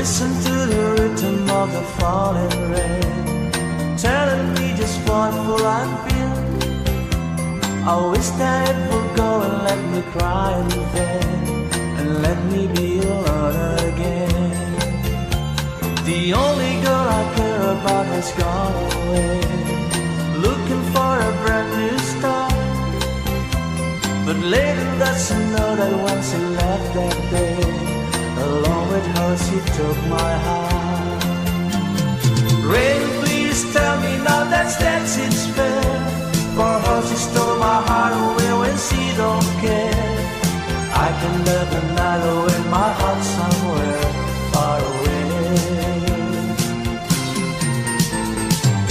listen to the rhythm of the falling rain, telling me just what fool I've been. I wish that it would go and let me cry in vain, and let me be alone again. The only girl I care about has gone away, looking for a brand new start. But later that's to know that when she left that day, along with her she took my heart. Rain, please tell me now that it's fair, for her she stole my heart away when she don't care. I can live another with my heart